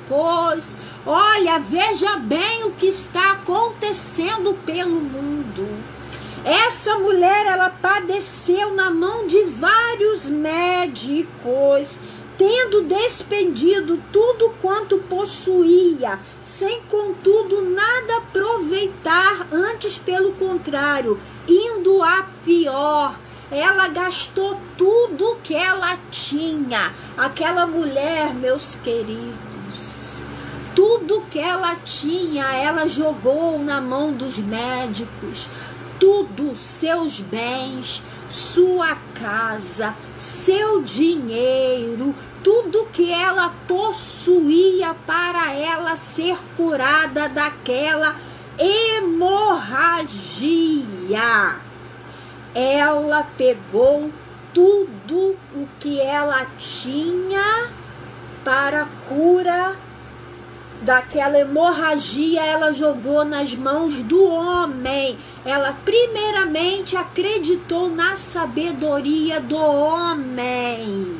coisa. Olha, veja bem o que está acontecendo pelo mundo. Essa mulher, ela padeceu na mão de vários médicos, tendo despendido tudo quanto possuía, sem contudo nada aproveitar, antes pelo contrário, indo a pior. Ela gastou tudo que ela tinha. Aquela mulher, meus queridos, tudo que ela tinha, ela jogou na mão dos médicos. Tudo, seus bens, sua casa, seu dinheiro, tudo que ela possuía para ela ser curada daquela hemorragia. Ela pegou tudo o que ela tinha para a cura daquela hemorragia, ela jogou nas mãos do homem. Ela primeiramente acreditou na sabedoria do homem.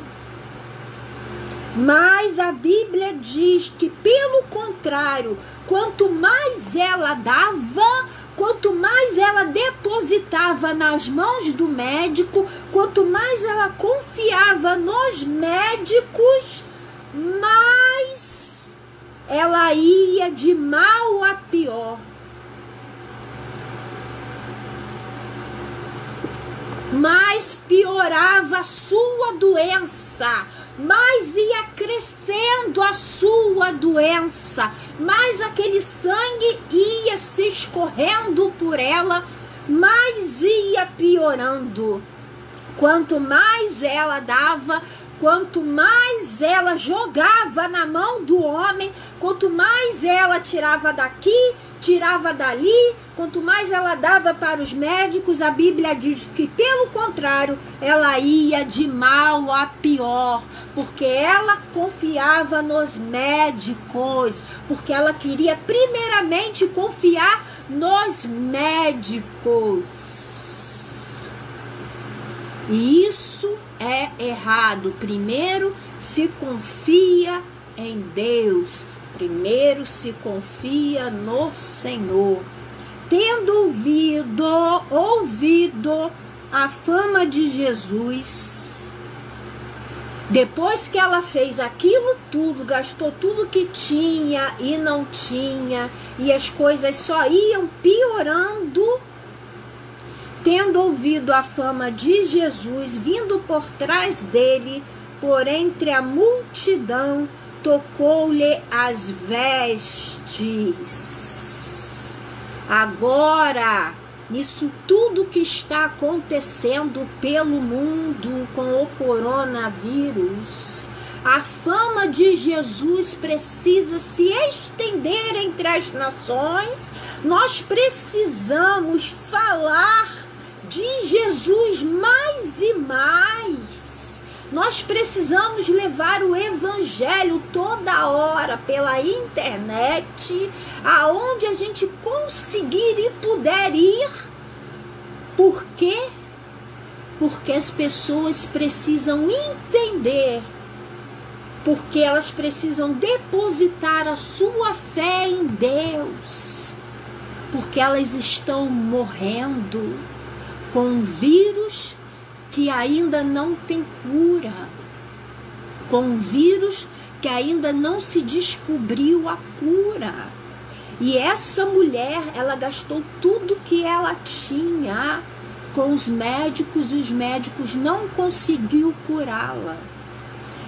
Mas a Bíblia diz que, pelo contrário, quanto mais ela dava, quanto mais ela depositava nas mãos do médico, quanto mais ela confiava nos médicos, mais ela ia de mal a pior. Mais piorava a sua doença, mais ia crescendo a sua doença, mais aquele sangue ia se escorrendo por ela, mais ia piorando. Quanto mais ela dava, quanto mais ela jogava na mão do homem, quanto mais ela tirava daqui, tirava dali, quanto mais ela dava para os médicos, a Bíblia diz que, pelo contrário, ela ia de mal a pior, porque ela confiava nos médicos, porque ela queria primeiramente confiar nos médicos. E isso é errado. Primeiro se confia em Deus, primeiro se confia no Senhor. Tendo ouvido a fama de Jesus, depois que ela fez aquilo tudo, gastou tudo que tinha e não tinha, e as coisas só iam piorando, tendo ouvido a fama de Jesus, vindo por trás dele, por entre a multidão, tocou-lhe as vestes. Agora, nisso tudo que está acontecendo pelo mundo com o coronavírus, a fama de Jesus precisa se estender entre as nações. Nós precisamos falar de Jesus mais e mais. Nós precisamos levar o evangelho toda hora pela internet, aonde a gente conseguir e puder ir. Por quê? Porque as pessoas precisam entender, porque elas precisam depositar a sua fé em Deus, porque elas estão morrendo com um vírus que ainda não tem cura, com um vírus que ainda não se descobriu a cura. E essa mulher, ela gastou tudo que ela tinha com os médicos, e os médicos não conseguiu curá-la.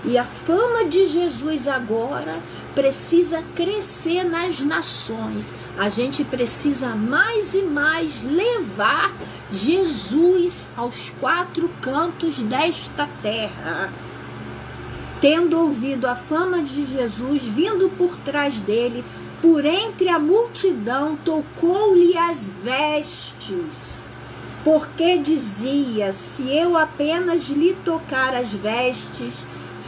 E a fama de Jesus agora precisa crescer nas nações. A gente precisa mais e mais levar Jesus aos quatro cantos desta terra. Tendo ouvido a fama de Jesus, vindo por trás dele, por entre a multidão, tocou-lhe as vestes. Porque dizia: se eu apenas lhe tocar as vestes,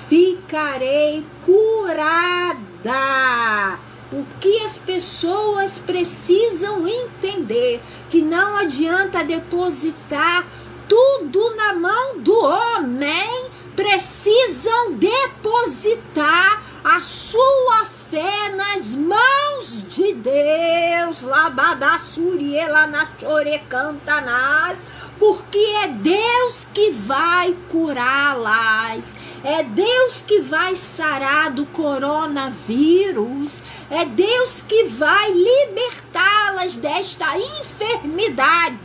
ficarei curada. O que as pessoas precisam entender, que não adianta depositar tudo na mão do homem, precisam depositar a sua fé nas mãos de Deus, labadassuriela na chorecantanás, porque é Deus que vai curá-las, é Deus que vai sarar do coronavírus, é Deus que vai libertá-las desta enfermidade.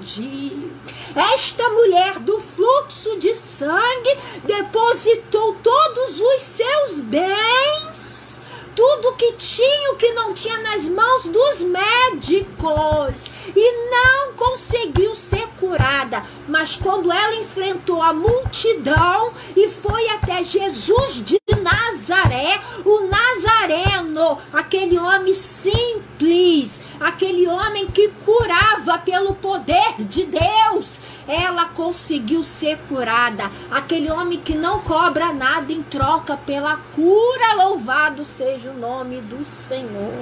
Esta mulher do fluxo de sangue depositou todos os seus bens, tudo que tinha, o que não tinha, nas mãos dos médicos, e não conseguiu ser curada. Mas quando ela enfrentou a multidão e foi até Jesus de Nazaré, o Nazareno, aquele homem simples, aquele homem que curava pelo poder de Deus, ela conseguiu ser curada. Aquele homem que não cobra nada em troca pela cura, louvado seja o nome do Senhor.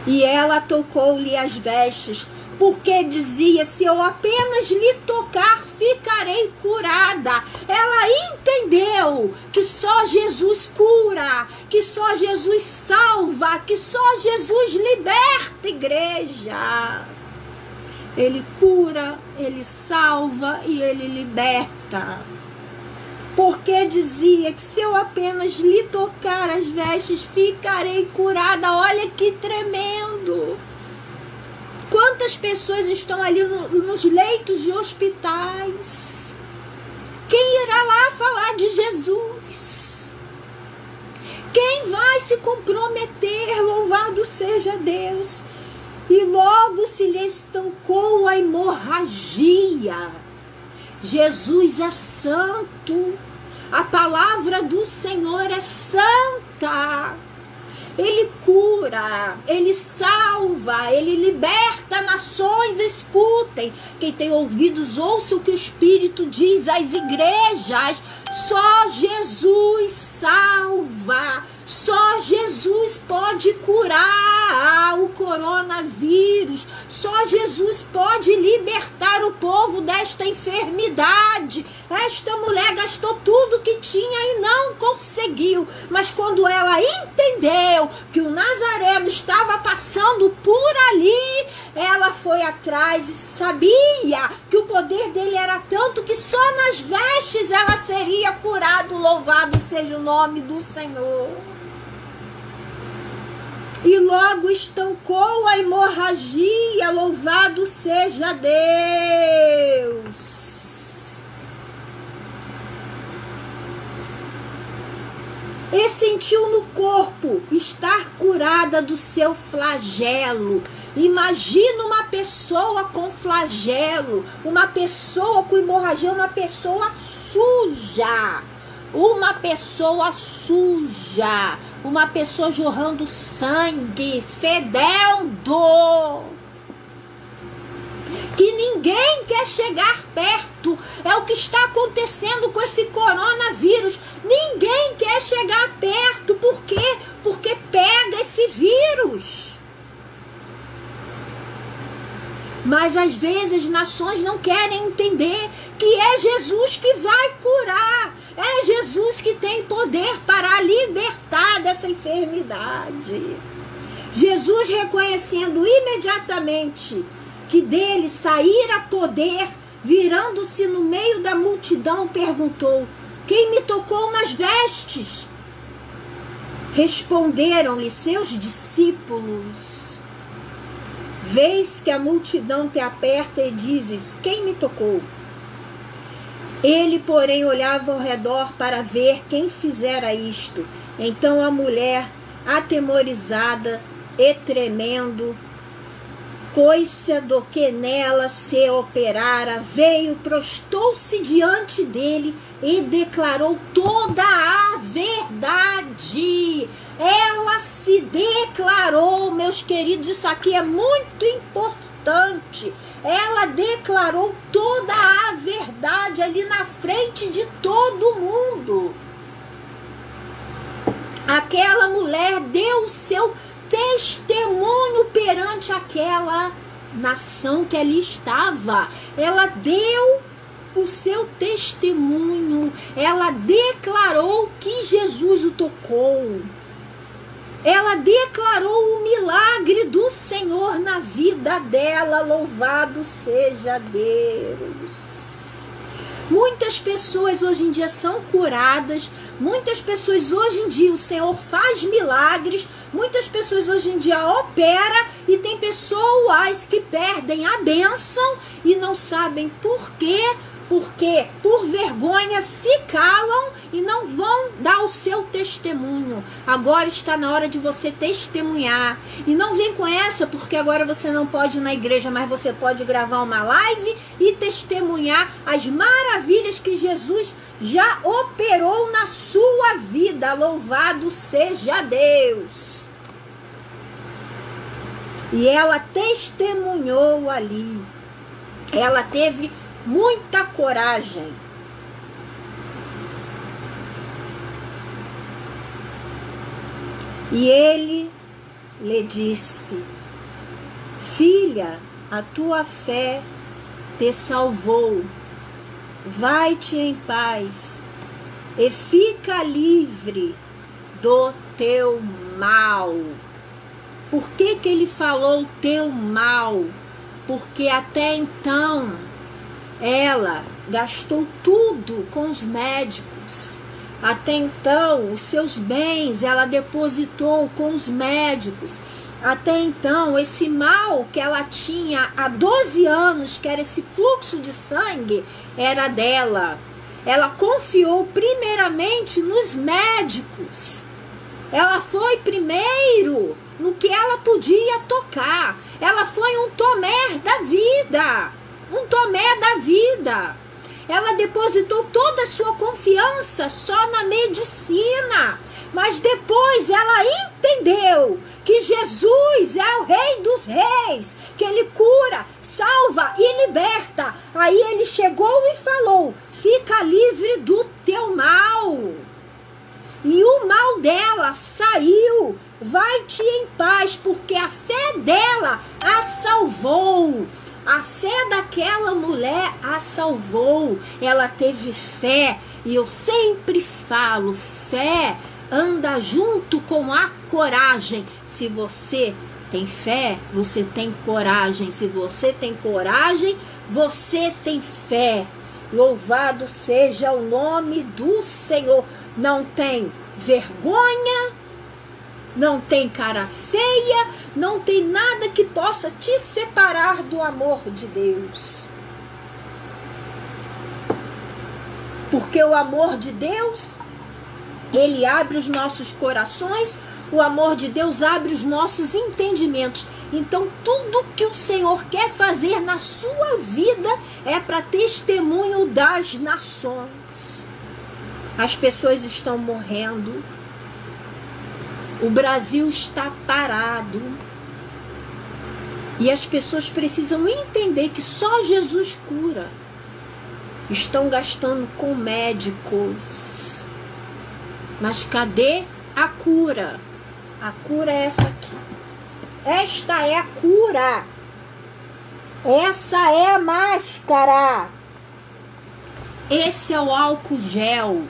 E ela tocou-lhe as vestes, porque dizia: se eu apenas lhe tocar, ficarei curada. Ela entendeu que só Jesus cura, que só Jesus salva, que só Jesus liberta, igreja. Ele cura, ele salva e ele liberta. Porque dizia que se eu apenas lhe tocar as vestes, ficarei curada. Olha que tremendo. Quantas pessoas estão ali nos leitos de hospitais? Quem irá lá falar de Jesus? Quem vai se comprometer? Louvado seja Deus. E logo se lhe estancou a hemorragia. Jesus é santo. A palavra do Senhor é santa. Ele cura, ele salva, ele liberta nações. Escutem, quem tem ouvidos, ouça o que o Espírito diz às igrejas. Só Jesus salva, só Jesus pode curar o coronavírus, só Jesus pode libertar o povo desta enfermidade. Esta mulher gastou tudo que tinha e não conseguiu, mas quando ela entendeu que o Nazareno estava passando por ali, ela foi atrás e sabia que o poder dele era tanto que só nas vestes ela seria curada. Louvado seja o nome do Senhor. E logo estancou a hemorragia. Louvado seja Deus. E sentiu no corpo estar curada do seu flagelo. Imagina uma pessoa com flagelo, uma pessoa com hemorragia, uma pessoa suja. Uma pessoa suja, uma pessoa jorrando sangue, fedendo, que ninguém quer chegar perto. É o que está acontecendo com esse coronavírus. Ninguém quer chegar perto. Por quê? Porque pega esse vírus. Mas às vezes as nações não querem entender que é Jesus que vai curar. É Jesus que tem poder para libertar dessa enfermidade. Jesus, reconhecendo imediatamente que dele saíra poder, virando-se no meio da multidão, perguntou: quem me tocou nas vestes? Responderam-lhe seus discípulos: vês que a multidão te aperta e dizes: quem me tocou? Ele, porém, olhava ao redor para ver quem fizera isto. Então a mulher, atemorizada e tremendo, coisa do que nela se operara, veio, prostou-se diante dele e declarou toda a verdade. Ela se declarou, meus queridos, isso aqui é muito importante. Ela declarou toda a verdade ali na frente de todo mundo. Aquela mulher deu o seu testemunho perante aquela nação que ali estava. Ela deu o seu testemunho. Ela declarou que Jesus o tocou. ela declarou o milagre do Senhor na vida dela. Louvado seja Deus. Muitas pessoas hoje em dia são curadas, muitas pessoas hoje em dia o Senhor faz milagres, muitas pessoas hoje em dia opera, e tem pessoas que perdem a bênção e não sabem por quê. Porque por vergonha se calam e não vão dar o seu testemunho. Agora está na hora de você testemunhar. E não vem com essa, porque agora você não pode ir na igreja, mas você pode gravar uma live e testemunhar as maravilhas que Jesus já operou na sua vida. Louvado seja Deus. E ela testemunhou ali. Ela teve muita coragem. E ele lhe disse: filha, a tua fé te salvou. Vai-te em paz e fica livre do teu mal. Por que que ele falou teu mal? Porque até então ela gastou tudo com os médicos. Até então, os seus bens ela depositou com os médicos. Até então, esse mal que ela tinha há 12 anos, que era esse fluxo de sangue, era dela. Ela confiou primeiramente nos médicos. Ela foi primeiro no que ela podia tocar. Ela foi um Tomé da vida. Um Tomé da vida. Ela depositou toda a sua confiança só na medicina. Mas depois ela entendeu que Jesus é o Rei dos Reis, que Ele cura, salva e liberta. Aí Ele chegou e falou: fica livre do teu mal. E o mal dela saiu. Vai-te em paz, porque a fé dela a salvou. A fé daquela mulher a salvou. Ela teve fé. E eu sempre falo, fé anda junto com a coragem. Se você tem fé, você tem coragem. Se você tem coragem, você tem fé. Louvado seja o nome do Senhor. Não tem vergonha, não tem cara feia, não tem nada que possa te separar do amor de Deus. Porque o amor de Deus, Ele abre os nossos corações, o amor de Deus abre os nossos entendimentos. Então, tudo que o Senhor quer fazer na sua vida é para testemunho das nações. As pessoas estão morrendo. O Brasil está parado. E as pessoas precisam entender que só Jesus cura. Estão gastando com médicos. Mas cadê a cura? A cura é essa aqui. Esta é a cura. Essa é a máscara. Esse é o álcool gel.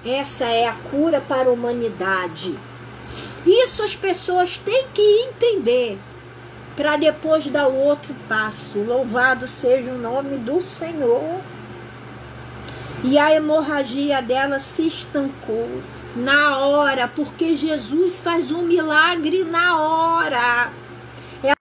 Essa é a cura para a humanidade. Isso as pessoas têm que entender para depois dar outro passo. Louvado seja o nome do Senhor. E a hemorragia dela se estancou na hora, porque Jesus faz um milagre na